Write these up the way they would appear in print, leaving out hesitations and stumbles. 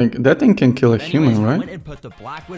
Like, that thing can kill a human, right?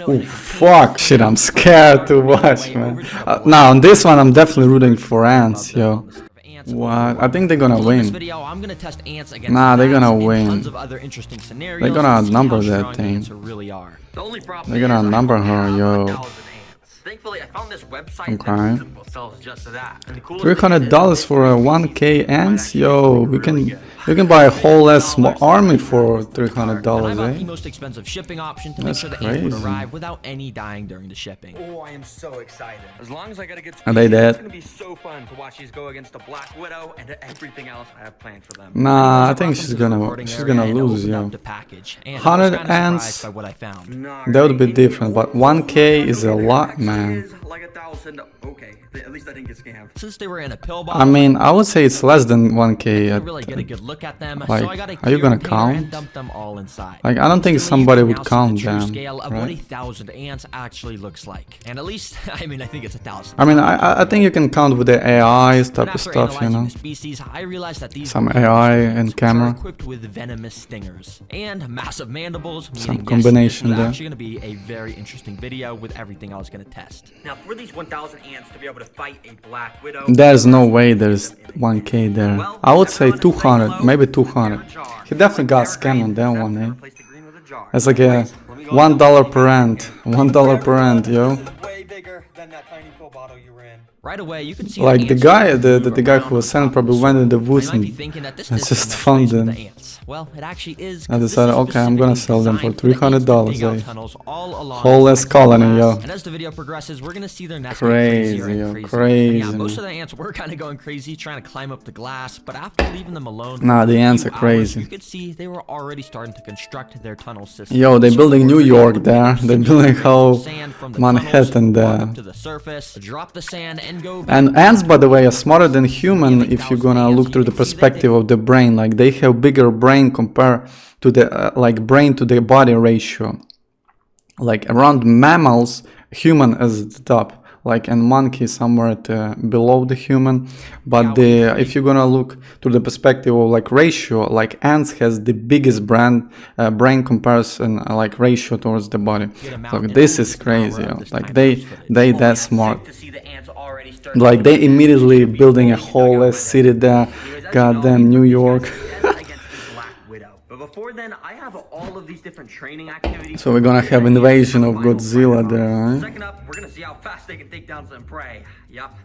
Oh fuck, shit, I'm scared to watch, man. Now on this one, I'm definitely rooting for ants, yo. What? I think they're gonna win. Nah, they're gonna win. They're gonna outnumber that thing. They're gonna outnumber her, yo. Thankfully, I found this website Okay. that sells just that. And the coolest $300 for a 1K ants? Yo, we can buy a whole ass army for $300, the eh? most expensive shipping option to make That's sure the ants would crazy. arrive without any dying during the shipping. Oh, I am so excited. As long as I get a good Are they species, dead? it's gonna be so fun to watch these go against the Black Widow and everything else I have planned for them. Nah, I think she's gonna lose, yo. 100 ants, that would be different, but 1K is a lot, man. Like 1,000. Okay, at least I didn't get scammed. Since they were in a pill bottle, I mean, I would say it's less than 1K. I couldn't really get a good look at them, like, so I got a are you clear gonna container and count? dumped them all inside. Like, I don't think Instantly, somebody you would can now see count the true them, scale of what right? 1,000 ants actually looks like. And at least, I mean, I think it's 1,000. I mean, I think you can count with the AI And type of after stuff, you analyzing know? the species, I realized that these Some were AI ants, and which camera. are equipped with venomous stingers and massive mandibles. Some Meaning, combination yes, this there. is actually going to be a very interesting video with everything I was going to test. Now, for these 1,000 ants to be able to fight a Black Widow, There's no way there's 1K there. I would say 200, maybe 200. He definitely got scammed on that one, eh? replace the green with a jar. It's like a $1 per ant. $1 per ant, yo. Way bigger than that tiny pill bottle you were in. Right away, you can see Like the ants guy, move the guy around who was on selling top of probably the went in the soil. woods You might be and thinking that this and isn't just enough found space for them. the ants. Well, it actually is. I 'cause this decided, is okay, I'm gonna specifically sell them for designed for the ants to $300, dig out eh? tunnels all along Whole the ass sides of the colony, glass. yo. And as the video progresses, we're gonna see their nests Crazy, get crazier and yo, crazier. crazy, And yeah, most man. of the ants were kind of going crazy, trying to climb up the glass. But after leaving them alone, Nah, the for a ants few are crazy. hours, you could see they were already starting to construct their tunnel system. Yo, they're building New York there. They're building whole Sand from the Manhattan tunnels, walk there. up to the surface, drop the sand, and go back. And ants, by the way, are smarter than human if you're gonna look through the perspective of the brain. Like, they have bigger brain compared to the like brain to the body ratio. Like around mammals, human is the top. Like, and monkey somewhere at below the human. But if you're gonna look through the perspective of like ratio, like ants has the biggest brain comparison like ratio towards the body. Look, this is crazy. Yo. Like they that smart. To see the ants already starting Like they immediately building a whole ass city there. Goddamn New York. against the Black Widow. But before then, I have all of these different training activities. So we're gonna have invasion of Godzilla there, right? Second up, we're gonna see how fast they can take down some prey. Yup.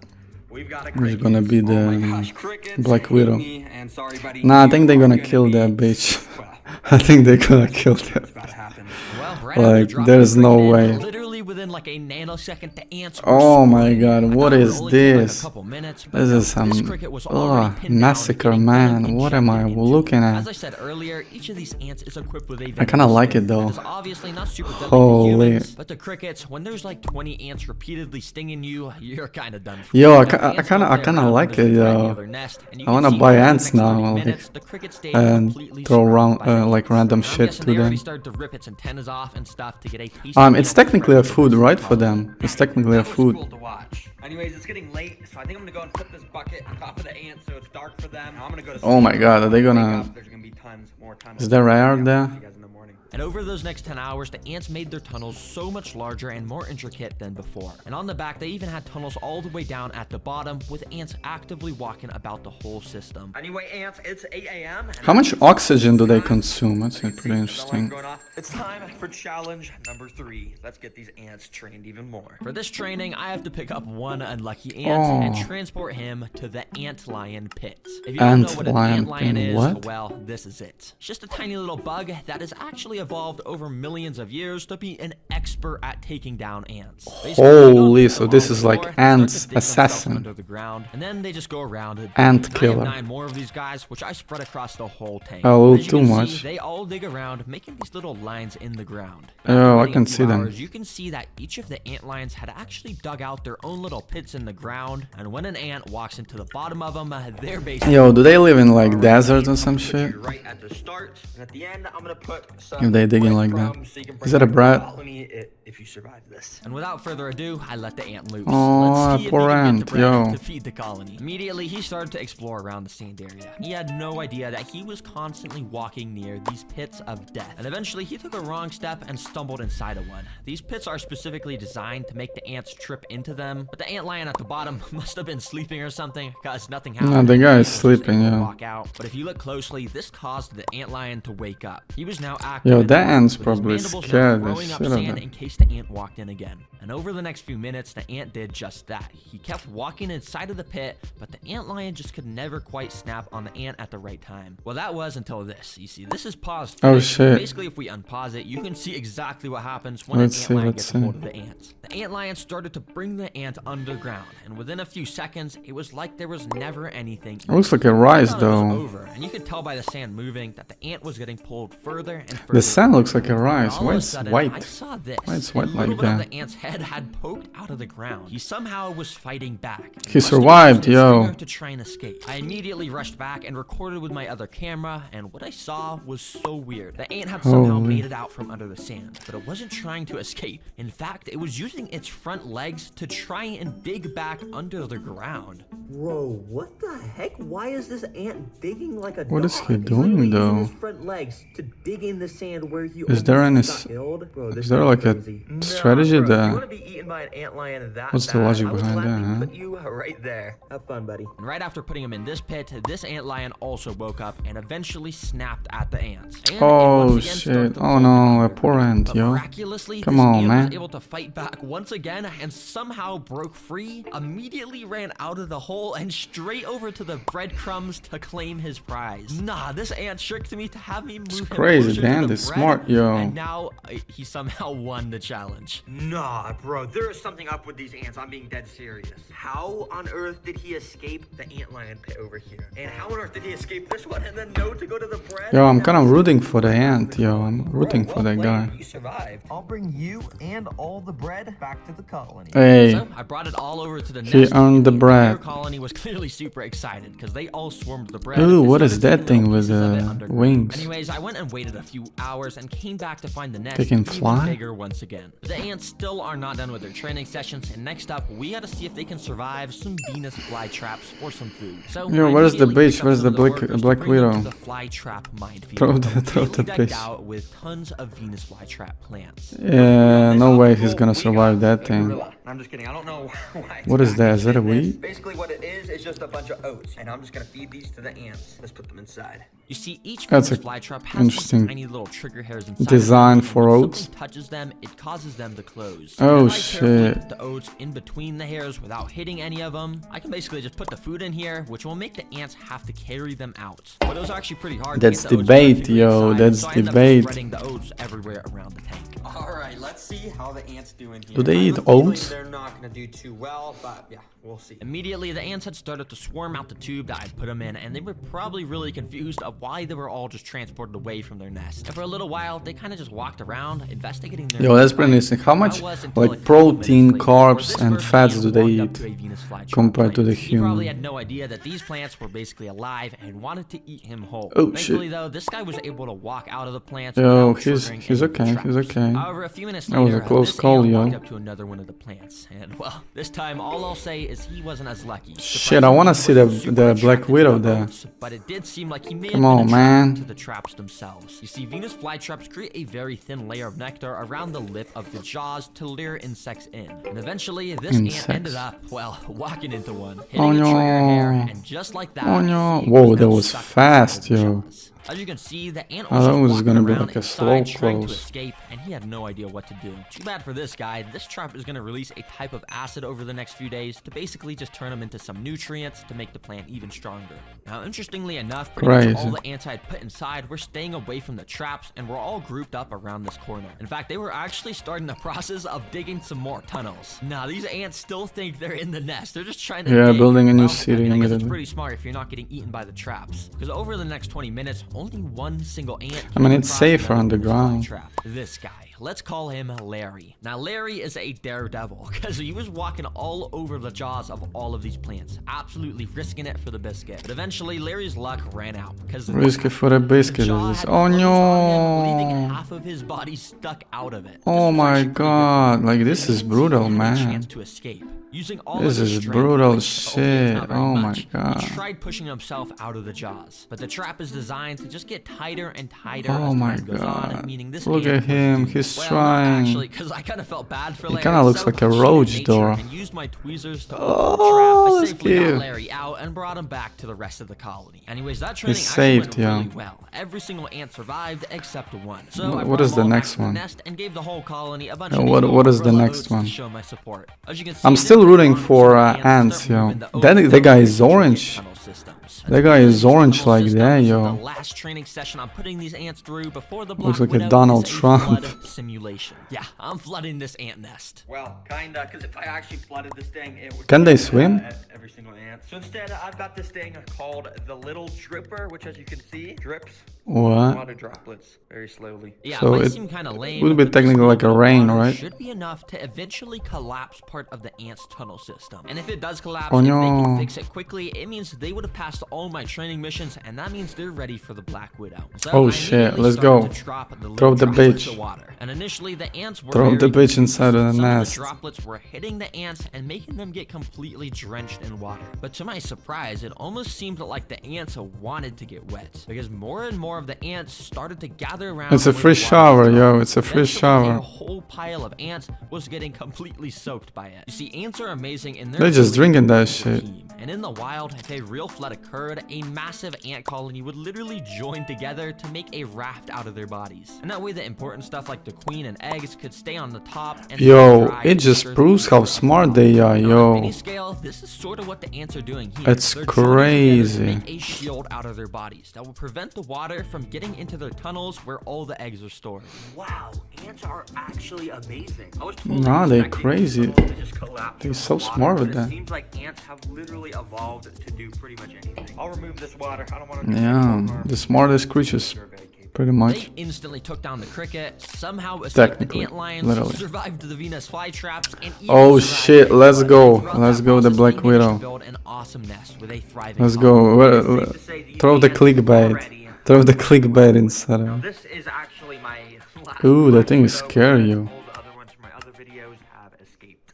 We've got a Who's cricket. gonna be Oh my the gosh, crickets Black hate Widow? me, and sorry, buddy, Nah, I you think they're are gonna kill that be- bitch. Well, I think they're gonna kill that. about to happen. Well, right Like, after dropping there's the no cricket way. in, literally within like a nanosecond, the ants were Oh my swarming. god, I what thought it is would only take, like, this? a couple minutes, but This no, is some cricket was already pinned down, massacre, getting man. venom What am I injected into looking it. at? As I said earlier, each of these ants is equipped with a I kinda like it though. It's obviously not super deadly Holy. to humans, but to crickets, when there's like 20 ants repeatedly stinging you, you're kind of done for. Yo, I Now, ki- the I ants kinda- don't I play kinda around like when there's it, a threat yo. near their nest, and you I can wanna see buy over the ants next now, 30 like, minutes, the cricket stayed and completely throw surrounded around by like ants. random I'm shit guessing to they already them. started to rip its antennas off and stuff to get a tasty It's meal technically a for food, the right, rest for of the them. It's technically a That was food. cool to watch. Anyways, it's getting late, so I think I'm gonna go and put this bucket on top of the ants so it's dark for them. I'm gonna go to Oh my sleep. god, are they Wake gonna... up, there's gonna be tons more tunnels. Is there air Yeah, there? I'll see you guys in the morning. And over those next 10 hours, the ants made their tunnels so much larger and more intricate than before. And on the back, they even had tunnels all the way down at the bottom, with ants actively walking about the whole system. Anyway, ants, it's 8 a.m. How much oxygen do they consume? That's pretty interesting. It's time for challenge number 3. Let's get these ants trained even more. For this training, I have to pick up one unlucky ant and Oh. transport him to the ant lion pit. If you don't know what an ant lion is, what? well, this is it. It's just a tiny little bug that has actually evolved over millions of years to be an expert at taking down ants. Basically, Holy, they so don't this dig is a hole like in the floor, they ants start to dig themselves assassin. under the ground, and then they just go around it. Ant And I killer. have 9 more of these guys, which I spread across the whole tank. A little As you too can see, much. they all dig around, making these little lines in the ground. Oh, After I waiting can a few see them. hours, you can see that each of the ant lions had actually dug out their own little pits in the ground, and when an ant walks into the bottom of them, they're basically... Yo, do they live in like desert or some shit? You're right at the start, and at the end, I'm gonna put some If they dig in like that. breadcrumbs so you can Is that a bring bread? back the colony. It if you survive this. And without further ado, I let the ant loose. Aw, Let's see if poor he can ant, get the bread yo. to feed the colony. Immediately, he started to explore around the sand area. He had no idea that he was constantly walking near these pits of death. And eventually, he took a wrong step and stumbled inside of one. These pits are specifically designed to make the ants trip into them, but the ant lion at the bottom must have been sleeping or something, because nothing happened. No, the guy He is was just sleeping, able to yeah. walk out. But if you look closely, this caused the ant lion to wake up. He was now active. Yo, in that the ant's with his probably mandibles now scared the throwing up shit out of sand it. in case the ant walked in again. And over the next few minutes, the ant did just that. He kept walking inside of the pit, but the ant lion just could never quite snap on the ant at the right time. Well, that was until this. You see, this is paused Oh, footage. shit. Basically, if we unpause it, you can see exactly what happens when Let's an ant see, lion let's gets see. hold of the ants. The ant lion started to bring the ant underground, and within a few seconds, it was like there was never anything. It looks like a rise, I thought it though. was over, and you could tell by the sand moving that the ant was getting pulled further and further. The sand looks like a And rise. all Why of a it's sudden, I white? saw this. Why it's A white little like bit of that? the ant's head had poked out of the ground. He somehow was fighting back. He Must have survived, used his yo. stinger to try and escape. I immediately rushed back and recorded with my other camera, and what I saw was so weird. The ant had somehow Holy. made it out from under the sand, but it wasn't trying to escape. In fact, it was using its front legs to try and dig back under the ground. Bro, what the heck? Why is this ant digging like a What is dog? he He's doing, literally though? using his front legs to dig in the sand where he Is there any almost got killed. Bro, this is there is like a crazy. strategy bro, if there? you want to be eaten by an ant lion that What's the bad, logic I would behind that, gladly huh? put you right there. Have fun, buddy. And right after putting him in this pit, this ant lion also woke up and eventually snapped at the ants. And it Oh once again started shit! to Oh pull no, him a under. poor ant, But yo. miraculously, Come this on, ant man. was able to fight back once again and somehow broke free, immediately ran out of the hole and straight over to the breadcrumbs to claim his prize. Nah, this ant tricked me to have me move him crazy, closer the to ant the is bread, smart, yo. And now he somehow won the challenge. Nah, bro, there is something up with these ants. I'm being dead serious. How on earth did he escape the ant lion pit over here? And how on earth did he escape this one and then know to go to the bread? Yo, I'm kind of rooting for the ant, yo. I'm rooting for that guy. You survived. I'll bring you and all the bread back to the colony. Hey, So I brought it all over to the He nest. earned and the entire bread. colony was clearly super excited because they all swarmed the bread. Ooh, and what is started that taking thing little with pieces of it the underground. wings? Anyways, I went and waited a few hours and came back to find the nest They can even fly? bigger once again. The ants still are not done with their training sessions, and next up, we had to see if they can survive some Venus flytraps for some food. So Yo, I where's the immediately beach? picked up Where's some the of Black- workers to Black bring them to Widow? the flytrap minefield. Throw completely the decked fish. out with tons of Venus flytrap plants. Yeah, no way he's gonna survive that thing. I'm just kidding. I don't know why. What is that? Is that a weed? Basically, what it is just a bunch of oats, and I'm just gonna feed these to the ants. Let's put them inside. You see, each That's Venus a flytrap has interesting these tiny little trigger hairs inside. design of them, and for when oats. something touches them, it causes them to close. Oh, And if I carefully shit. put the oats in between the hairs without hitting any of them, I can basically just put the food in here, which will make the ants have to carry them out. But it was actually pretty hard. That's to get the oats debate, perfectly yo, inside, that's so I ended up debate. spreading the oats everywhere around the tank. All right, let's see how the ants do in here. Do they I eat have a feeling oats? They're not gonna do too well, but yeah, we'll see. Immediately, the ants had started to swarm out the tube that I'd put them in, and they were probably really confused of why they were all just transported away from their nest. And for a little while, they kind of just walked around, investigating their Yo, that's pretty environment. interesting. How much That was until like a couple minutes protein, later, where carbs, this and first fats ant do they walked up eat to a Venus flytrap compared to the plant. He probably human? had no idea that these plants were basically alive and wanted to eat him whole. Oh, Thankfully, shit. though, this guy was able to walk out of the plants Yo, without he's triggering he's any of the okay. He's traps. okay. However, a few minutes That was a later, close this call, ant yo. walked up to another one of the plants, and well, this time all I'll say is he wasn't as lucky. Shit, I wanna see the Surprisingly, he the wasn't super Black attracted to Widow the there. oats, but it did seem like he may Come have on, been man. attracted to the traps themselves. You see, Venus flytraps create a very thin layer of nectar around the lip of the jaws to lure insects in, and eventually this Insects. ant ended up, well, walking into one, hitting Oh, a trigger hair, no. and just like that, Oh, no. he Whoa, now that was stuck inside fast, of the yo. jaws. As you can see, the ant Oh, was that just was walking gonna be around like a inside slow trying to close. escape, and he had no idea what to do. Too bad for this guy. This trap is going to release a type of acid over the next few days to basically just turn him into some nutrients to make the plant even stronger. Now, interestingly enough, pretty much all Crazy. the ants I had put inside were staying away from the traps, and were all grouped up around this corner. In fact, they were actually starting the process of digging some more tunnels. Now, these ants still think they're in the nest. They're just trying to Yeah, dig. building a new Well, city I mean, I guess it's immediately. pretty smart if you're not getting eaten by the traps. Because over the next 20 minutes, only one single ant I mean, came it's across safer another underground. trap. This guy. Let's call him Larry. Now, Larry is a daredevil because he was walking all over the jaws of all of these plants, absolutely risking it for the biscuit. But eventually, Larry's luck ran out because Risk it for a biscuit. Oh leaving no! half of his body stuck out of it. Oh my god! Like this is brutal, man. Chance to escape. Using all This of his is strength, brutal which, shit. it's not very Oh my much, god. He tried pushing himself out of the jaws, but the trap is designed to just get tighter and tighter Oh as my time goes on, god. meaning this Look ant at him. was He's well, trying. actually, because I kind of felt bad for He Larry. kinda looks so like a I cheated roach nature door. and used my tweezers to Oh, open the trap. I that's safely got cute. Larry out and brought him back to the rest of the colony. Anyways, that training He's actually saved, went yeah. really well. Every single ant survived except one. So I What brought is them the all back next to the one? nest and gave the whole colony a bunch Uh, of these what little is the gorilla next oats to one? show my support. As you can see, I'm this still is rooting one for start ants, moving yo. the oats That guy down is into the orange. tunnel systems. That guy is orange Tunnel like that, systems, yo. The last training session I'm putting these ants through before the Looks Black like a Widow Donald is Trump. flood simulation. Yeah, I'm flooding this ant nest. Well, kinda, because if I actually flooded this thing, it would Can be, they swim? every single ant. So instead, I've got this thing called the Little Dripper, which, as you can see, drips What? water droplets very slowly. Yeah, So it might it seem kind of lame. would be but this technically little like a bit of rain, water right? Should be enough to eventually collapse part of the ant's tunnel system. And if it does collapse, Oh, if they no. can fix it quickly, it means they would have passed all my training missions, and that means they're ready for the Black Widow. So Oh, I shit, immediately let's started go. to drop the Throw little the droplets bitch. of water. And initially, the ants were Throw the very bitch inside of the Some nest. of the droplets were hitting the ants and making them get completely drenched in water. But to my surprise, it almost seemed like the ants wanted to get wet because more and more of the ants started to gather around. It's a where free the water shower, was yo. dropping. It's a free Eventually, shower. A whole pile of ants was getting completely soaked by it. You see, ants are amazing in their They're just ability drinking to that work shit. team. And in the wild, if a real flood occurred, a massive ant colony would literally join together to make a raft out of their bodies. And that way, the important stuff like the queen and eggs could stay on the top. And Yo, dry it and just sure proves the how water smart flow. they are, On a yo. mini scale, this is sort of what the ants are doing here. It's They're joining together crazy. to make a shield out of their bodies that will prevent the water from getting into their tunnels where all the eggs are stored. Wow, ants are actually amazing. I was totally Nah, they expecting crazy. the tunnel to just collapse They're from so the water, smart with but that. It seems like ants have literally evolved to do pretty much anything. I'll remove this water. I don't want to. Yeah, the smartest creatures, pretty much. They instantly took down the cricket, somehow escaped the Technically, ant lions, literally. survived the Venus flytraps, and even Oh survived shit, the let's flood. go. Throughout Let's that go, the process, Black they managed to Widow. build an awesome nest with a thriving Let's colony. go. Throw the clickbait. Throw the clickbait inside of it. This is actually my last Ooh, that Black thing is Widow. scary, yo. All the other ones from my other videos have escaped.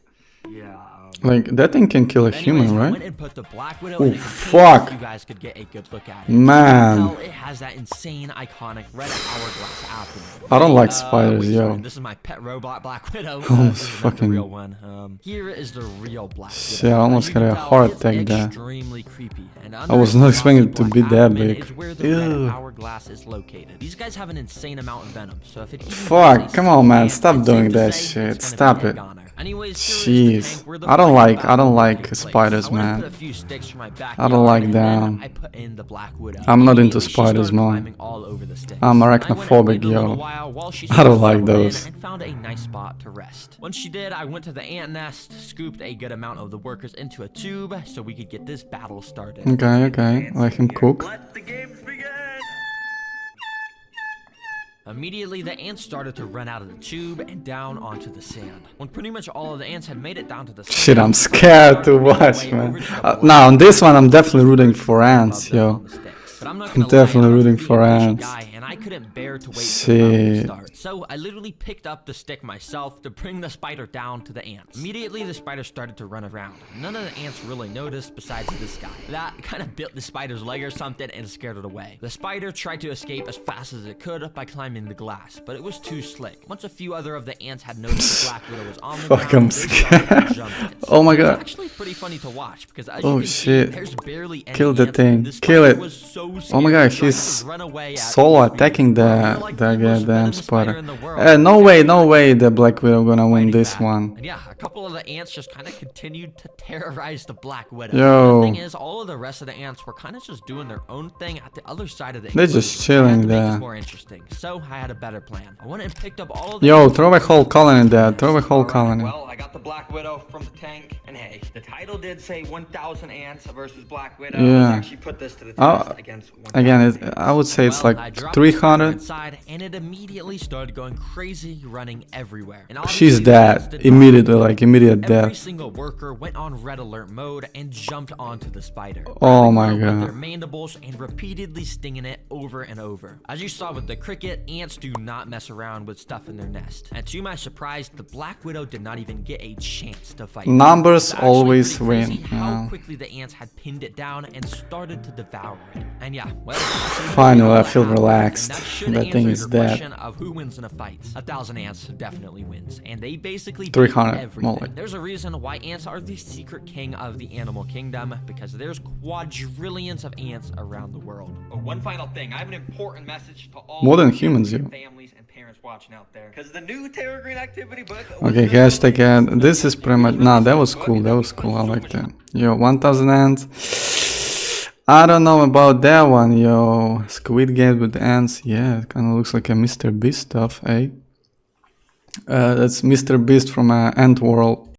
Yeah. Like, that thing can kill a Anyways, human, I right? went and put the Black Widow Oh, in a container fuck. so you guys could get a good look at it. Man. Hell, it has that insane, iconic red hourglass abdomen. I don't like spiders, wait, yo. sorry, this is my pet robot Black Widow. Almost This is not fucking- the real one. Here is the real Black Widow. Shit, I almost As you had can a tell, heart it's attack there. Extremely creepy. And I was not expecting it to be that big. Is where the Ew. red hourglass is located. These guys have an insane amount of venom, so if it even Fuck, bites a come on, man, ant, stop it's doing safe to that say shit. it's gonna Stop be a it. goner. Anyways, here is the Jeez. tank where the I don't fight like battle will take place. spiders, I went and man. put a few sticks from my I don't backyard, like and then them. I put in the Black Widow. I'm not into Immediately, she spiders, started man. climbing all over the sticks. I'm I went and arachnophobic, waited a little yo. while while she I don't started like settling in those. And found a nice spot to rest. Once she did, I went to the ant nest, scooped a good amount of the workers into a tube so we could get this battle started. Okay, let him cook. Let the games begin. Immediately, the ants started to run out of the tube and down onto the sand. When pretty much all of the ants had made it down to the sand, Shit, I'm scared to watch, man. Now, on this one, I'm definitely rooting for ants, yo. But I'm not I'm gonna definitely lie, I'm a rooting pretty for impatient ants. guy, and I couldn't bear to wait for the battle to Shit. start. So I literally picked up the stick myself to bring the spider down to the ants. Immediately, the spider started to run around. None of the ants really noticed besides this guy. That kind of bit the spider's leg or something and scared it away. The spider tried to escape as fast as it could by climbing the glass, but it was too slick. Once a few other of the ants had noticed the Black Widow was on the Fuck, ground, I'm they started to scared. jump it. Oh my It's god. actually pretty funny to watch because as Oh, you can shit. see, there's barely any Kill the ants. thing. The Kill spider it. was so Oh my scared, god, trying to he's run away at solo full speed. attacking They're the like the most goddamn venomous spider. in the world. No way the Black Widow gonna win this one. And yeah, a couple of the ants just kind of continued to terrorize the Black Widow. Yo. The thing is, all of the rest of the ants were kind of just doing their own thing at the other side of the They're enclosure. just I had chilling to make there. this more interesting, so I had a better plan. I went and picked up all of the Yo, ants throw a and whole put them colony in the there. nest. Throw a whole Alright, colony. well, I got the Black Widow from the tank. And hey, the title did say 1,000 ants versus Black Widow. Yeah. Let's actually put this to the test against 1,000 Again, ants. I would say it's Well, I like dropped the spider 300. inside, and it immediately started going crazy, running everywhere. And She's obviously, the ants dead did not immediately, like like immediate Every death. single worker went on red alert mode and jumped onto the spider. Oh grabbing my her with God. their mandibles and repeatedly stinging it over and over. As you saw with the cricket, ants do not mess around with stuff in their nest. And to my surprise, the Black Widow did not even get a chance to fight. Numbers It's actually always pretty crazy win. How Yeah. quickly the ants had pinned it down and started to devour it. And yeah, well, Finally, I feel that happened, relaxed. and that should That thing answer is your dead. question of who wins in a fight. 1,000 ants definitely wins, and they basically beat 300, everything. more like. There's a reason why ants are the secret king of the animal kingdom, because there's quadrillions of ants around the world. Oh, one final thing. I have an important message to all More than the humans, yo. families and parents watching out there. Because the new Terror Green activity book. was Okay, just hashtag released. ad. This is pretty much. Nah, that was cool. That was cool. I like that. Yo, 1,000 ants. I don't know about that one, yo. Squid Game with ants. Yeah, it kind of looks like a Mr. Beast stuff, eh? That's Mr. Beast from Ant World.